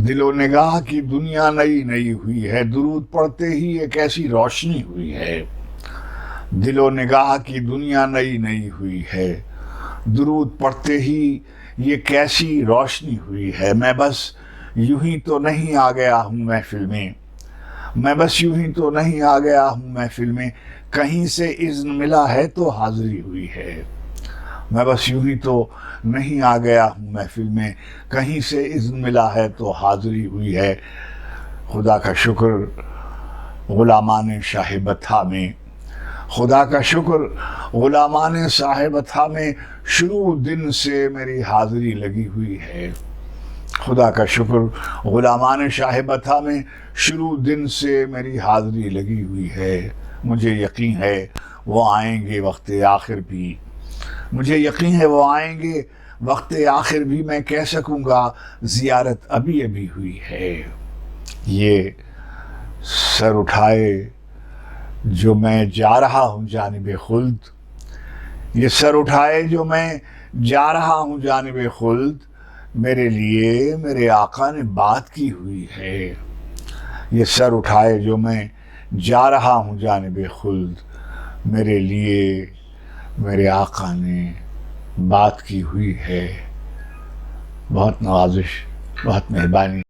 دل و نگاہ کی دنیا نئی نئی ہوئی ہے، درود پڑھتے ہی ایک ایسی روشنی ہوئی ہے۔ دل و نگاہ کی دنیا نئی نئی ہوئی ہے، درود پڑھتے ہی یہ کیسی روشنی ہوئی ہے۔ میں بس یوں ہی تو نہیں آ گیا ہوں محفل میں، میں بس یوں ہی تو نہیں آ گیا ہوں محفل میں، کہیں سے اذن ملا ہے تو حاضری ہوئی ہے۔ میں بس یوں ہی تو نہیں آ گیا ہوں محفل میں، کہیں سے اذن ملا ہے تو حاضری ہوئی ہے۔ خدا کا شکر غلامان شاہ بطحا میں، خدا کا شکر غلامان شاہ بطحا میں شروع دن سے میری حاضری لگی ہوئی ہے۔ خدا کا شکر غلامان شاہ بطحا میں شروع دن سے میری حاضری لگی ہوئی ہے۔ مجھے یقین ہے وہ آئیں گے وقت آخر بھی، مجھے یقین ہے وہ آئیں گے وقت آخر بھی، میں کہہ سکوں گا زیارت ابھی ابھی ہوئی ہے۔ یہ سر اٹھائے جو میں جا رہا ہوں جانب خلد، یہ سر اٹھائے جو میں جا رہا ہوں جانب خلد، میرے لیے میرے آقا نے بات کی ہوئی ہے۔ یہ سر اٹھائے جو میں جا رہا ہوں جانب خلد، میرے لیے میرے آقا نے بات کی ہوئی ہے۔ بہت نوازش، بہت مہربانی۔